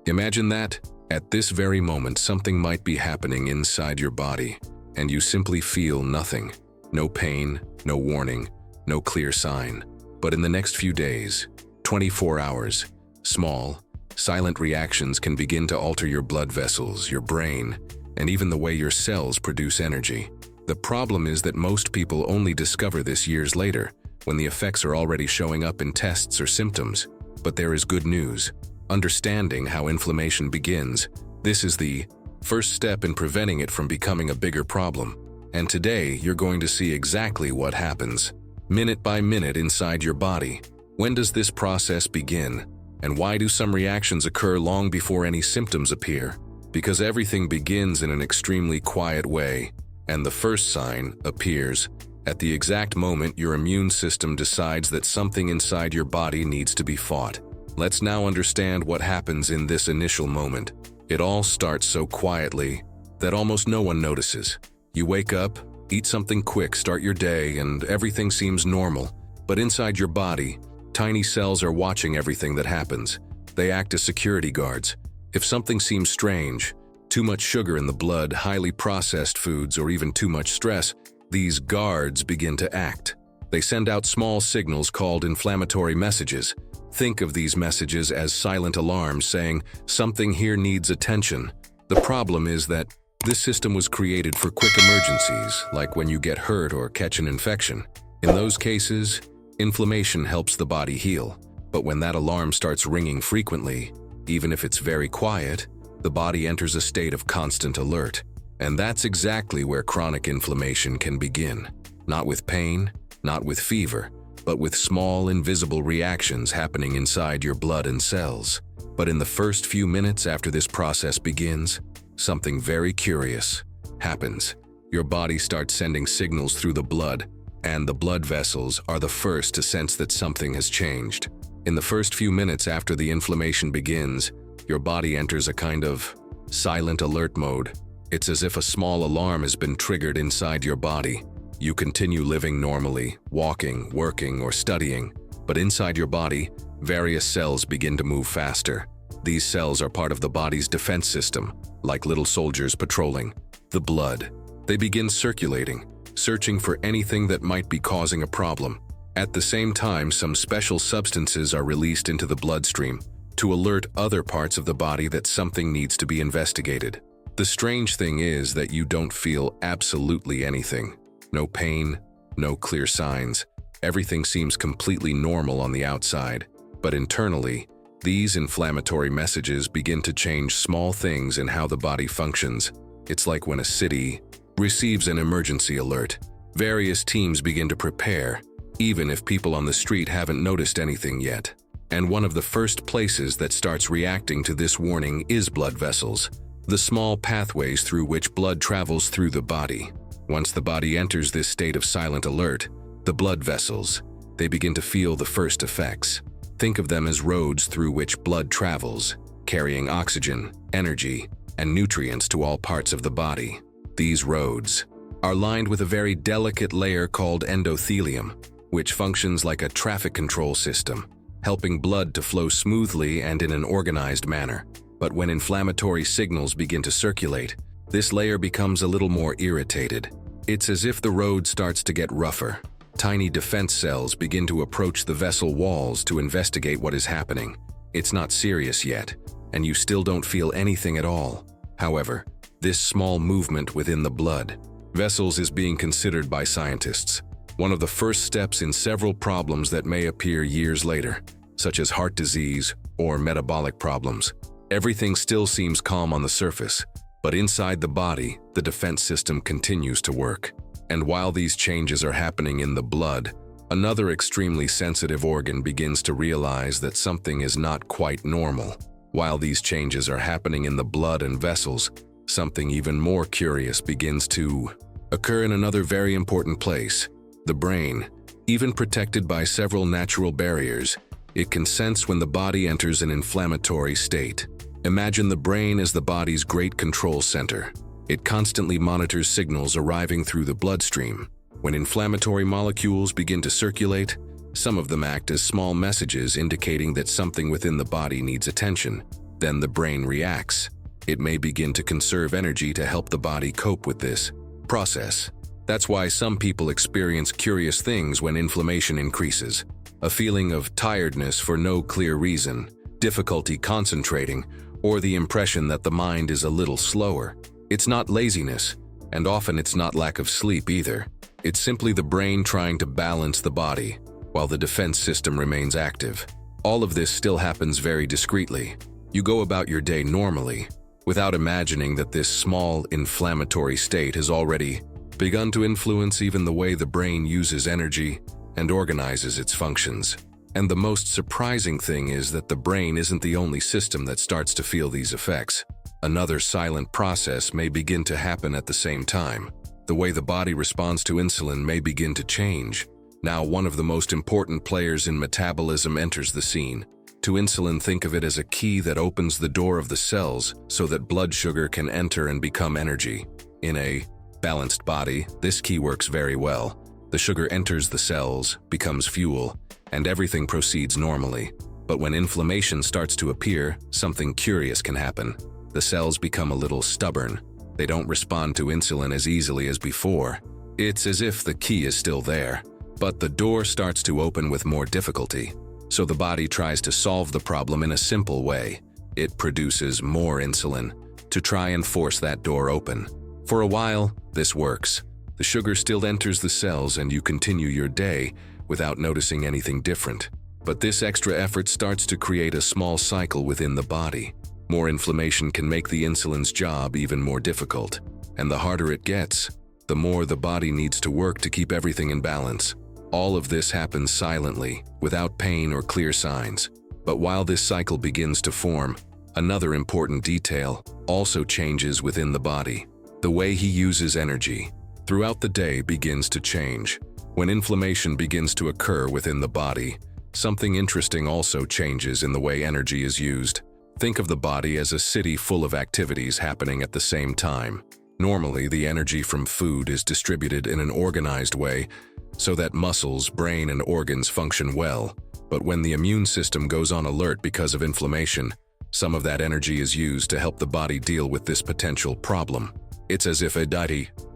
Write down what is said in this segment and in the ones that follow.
Imagine that, at this very moment, something might be happening inside your body, and you simply feel nothing. No pain, no warning, no clear sign. But in the next few days, 24 hours, small, silent reactions can begin to alter your blood vessels, your brain, and even the way your cells produce energy. The problem is that most people only discover this years later, when the effects are already showing up in tests or symptoms. But there is good news. Understanding how inflammation begins, this is the first step in preventing it from becoming a bigger problem. And today, you're going to see exactly what happens, minute by minute inside your body. When does this process begin? And why do some reactions occur long before any symptoms appear? Because everything begins in an extremely quiet way, and the first sign appears at the exact moment your immune system decides that something inside your body needs to be fought. Let's now understand what happens in this initial moment. It all starts so quietly that almost no one notices. You wake up, eat something quick, start your day, and everything seems normal. But inside your body, tiny cells are watching everything that happens. They act as security guards. If something seems strange, too much sugar in the blood, highly processed foods, or even too much stress, these guards begin to act. They send out small signals called inflammatory messages. Think of these messages as silent alarms saying, something here needs attention. The problem is that this system was created for quick emergencies, like when you get hurt or catch an infection. In those cases, inflammation helps the body heal. But when that alarm starts ringing frequently, even if it's very quiet, the body enters a state of constant alert. And that's exactly where chronic inflammation can begin. Not with pain, not with fever, but with small, invisible reactions happening inside your blood and cells. But in the first few minutes after this process begins, something very curious happens. Your body starts sending signals through the blood, and the blood vessels are the first to sense that something has changed. In the first few minutes after the inflammation begins, your body enters a kind of silent alert mode. It's as if a small alarm has been triggered inside your body. You continue living normally, walking, working, or studying, but inside your body, various cells begin to move faster. These cells are part of the body's defense system, like little soldiers patrolling the blood. They begin circulating, searching for anything that might be causing a problem. At the same time, some special substances are released into the bloodstream to alert other parts of the body that something needs to be investigated. The strange thing is that you don't feel absolutely anything. No pain, no clear signs. Everything seems completely normal on the outside, but internally, these inflammatory messages begin to change small things in how the body functions. It's like when a city receives an emergency alert. Various teams begin to prepare, even if people on the street haven't noticed anything yet. And one of the first places that starts reacting to this warning is blood vessels, the small pathways through which blood travels through the body. Once the body enters this state of silent alert, the blood vessels, they begin to feel the first effects. Think of them as roads through which blood travels, carrying oxygen, energy, and nutrients to all parts of the body. These roads are lined with a very delicate layer called endothelium, which functions like a traffic control system, helping blood to flow smoothly and in an organized manner. But when inflammatory signals begin to circulate, this layer becomes a little more irritated. It's as if the road starts to get rougher. Tiny defense cells begin to approach the vessel walls to investigate what is happening. It's not serious yet, and you still don't feel anything at all. However, this small movement within the blood vessels is being considered by scientists one of the first steps in several problems that may appear years later, such as heart disease or metabolic problems. Everything still seems calm on the surface, but inside the body, the defense system continues to work. And while these changes are happening in the blood, another extremely sensitive organ begins to realize that something is not quite normal. While these changes are happening in the blood and vessels, something even more curious begins to occur in another very important place, the brain. Even protected by several natural barriers, it can sense when the body enters an inflammatory state. Imagine the brain as the body's great control center. It constantly monitors signals arriving through the bloodstream. When inflammatory molecules begin to circulate, some of them act as small messages indicating that something within the body needs attention. Then the brain reacts. It may begin to conserve energy to help the body cope with this process. That's why some people experience curious things when inflammation increases. A feeling of tiredness for no clear reason, difficulty concentrating, or the impression that the mind is a little slower. It's not laziness, and often it's not lack of sleep either. It's simply the brain trying to balance the body, while the defense system remains active. All of this still happens very discreetly. You go about your day normally, without imagining that this small inflammatory state has already begun to influence even the way the brain uses energy and organizes its functions. And the most surprising thing is that the brain isn't the only system that starts to feel these effects. Another silent process may begin to happen at the same time. The way the body responds to insulin may begin to change. Now, one of the most important players in metabolism enters the scene. To insulin, think of it as a key that opens the door of the cells so that blood sugar can enter and become energy. In a balanced body, this key works very well. The sugar enters the cells, becomes fuel, and everything proceeds normally. But when inflammation starts to appear, something curious can happen. The cells become a little stubborn. They don't respond to insulin as easily as before. It's as if the key is still there, but the door starts to open with more difficulty. So the body tries to solve the problem in a simple way. It produces more insulin to try and force that door open. For a while, this works. The sugar still enters the cells and you continue your day without noticing anything different. But this extra effort starts to create a small cycle within the body. More inflammation can make the insulin's job even more difficult. And the harder it gets, the more the body needs to work to keep everything in balance. All of this happens silently, without pain or clear signs. But while this cycle begins to form, another important detail also changes within the body. The way he uses energy throughout the day begins to change. When inflammation begins to occur within the body, something interesting also changes in the way energy is used. Think of the body as a city full of activities happening at the same time. Normally, the energy from food is distributed in an organized way so that muscles, brain, and organs function well. But when the immune system goes on alert because of inflammation, some of that energy is used to help the body deal with this potential problem. It's as if a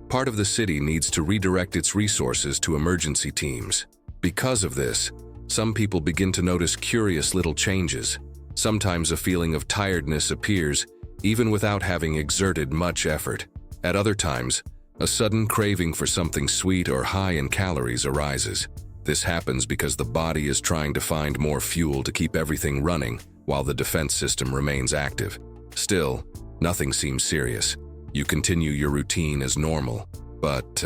part of the city needs to redirect its resources to emergency teams. Because of this, some people begin to notice curious little changes. Sometimes a feeling of tiredness appears, even without having exerted much effort. At other times, a sudden craving for something sweet or high in calories arises. This happens because the body is trying to find more fuel to keep everything running while the defense system remains active. Still, nothing seems serious. You continue your routine as normal, but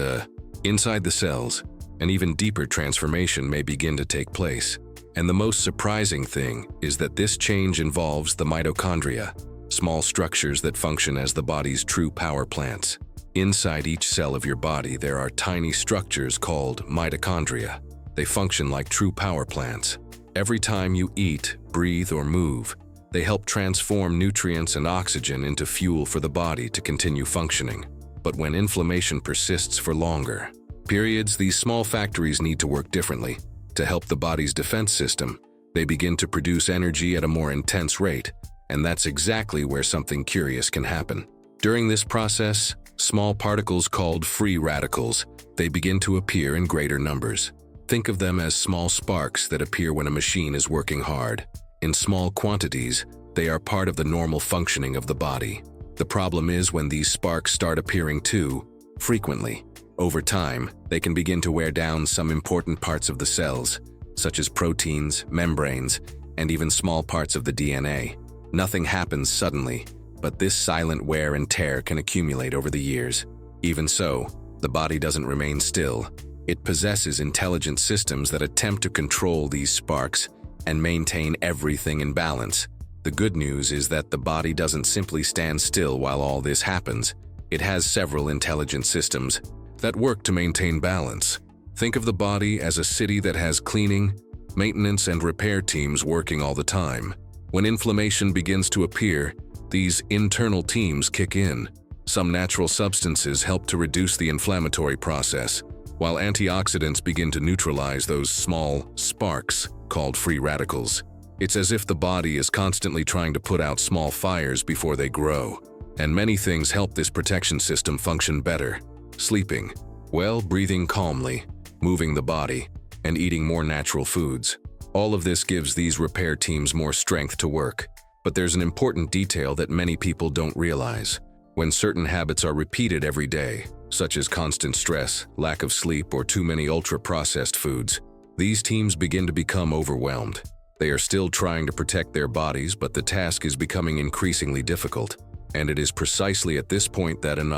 inside the cells, an even deeper transformation may begin to take place. And the most surprising thing is that this change involves the mitochondria, small structures that function as the body's true power plants. Inside each cell of your body, there are tiny structures called mitochondria. They function like true power plants. Every time you eat, breathe, or move, they help transform nutrients and oxygen into fuel for the body to continue functioning. But when inflammation persists for longer periods, these small factories need to work differently. To help the body's defense system, they begin to produce energy at a more intense rate, and that's exactly where something curious can happen. During this process, small particles called free radicals, they begin to appear in greater numbers. Think of them as small sparks that appear when a machine is working hard. In small quantities, they are part of the normal functioning of the body. The problem is when these sparks start appearing too frequently. Over time, they can begin to wear down some important parts of the cells, such as proteins, membranes, and even small parts of the DNA. Nothing happens suddenly, but this silent wear and tear can accumulate over the years. Even so, the body doesn't remain still. It possesses intelligent systems that attempt to control these sparks and maintain everything in balance. The good news is that the body doesn't simply stand still while all this happens. It has several intelligent systems that work to maintain balance. Think of the body as a city that has cleaning, maintenance, and repair teams working all the time. When inflammation begins to appear, these internal teams kick in. Some natural substances help to reduce the inflammatory process, while antioxidants begin to neutralize those small sparks called free radicals. It's as if the body is constantly trying to put out small fires before they grow. And many things help this protection system function better. Sleeping well, breathing calmly, moving the body, and eating more natural foods. All of this gives these repair teams more strength to work. But there's an important detail that many people don't realize. When certain habits are repeated every day, such as constant stress, lack of sleep, or too many ultra-processed foods, these teams begin to become overwhelmed. They are still trying to protect their bodies, but the task is becoming increasingly difficult. And it is precisely at this point that an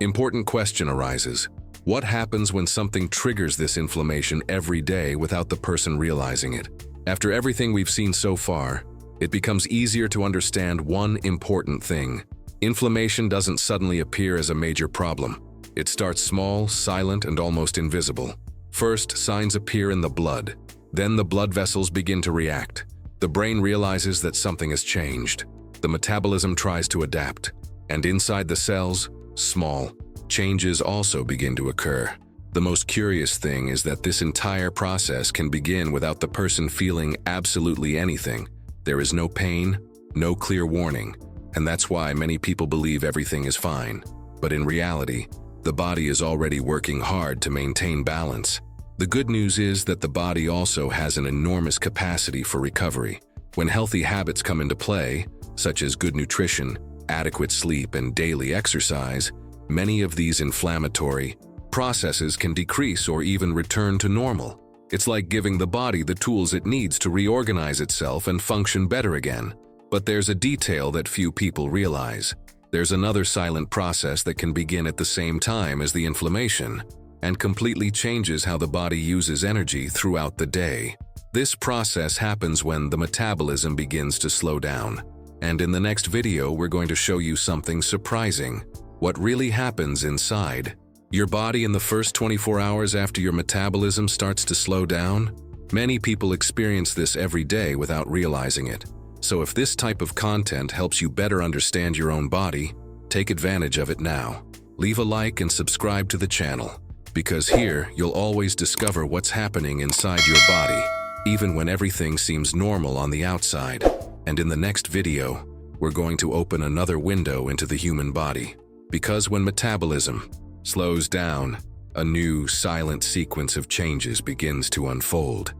important question arises. What happens when something triggers this inflammation every day without the person realizing it? After everything we've seen so far, it becomes easier to understand one important thing. Inflammation doesn't suddenly appear as a major problem. It starts small, silent, and almost invisible. First, signs appear in the blood. Then the blood vessels begin to react. The brain realizes that something has changed. The metabolism tries to adapt. And inside the cells, small changes also begin to occur. The most curious thing is that this entire process can begin without the person feeling absolutely anything. There is no pain, no clear warning, and that's why many people believe everything is fine. But in reality, the body is already working hard to maintain balance. The good news is that the body also has an enormous capacity for recovery. When healthy habits come into play, such as good nutrition, adequate sleep, and daily exercise, many of these inflammatory processes can decrease or even return to normal. It's like giving the body the tools it needs to reorganize itself and function better again. But there's a detail that few people realize. There's another silent process that can begin at the same time as the inflammation and completely changes how the body uses energy throughout the day. This process happens when the metabolism begins to slow down. And in the next video, we're going to show you something surprising. What really happens inside your body in the first 24 hours after your metabolism starts to slow down? Many people experience this every day without realizing it. So if this type of content helps you better understand your own body, take advantage of it now. Leave a like and subscribe to the channel, because here you'll always discover what's happening inside your body, even when everything seems normal on the outside. And in the next video, we're going to open another window into the human body. Because when metabolism slows down, a new silent sequence of changes begins to unfold.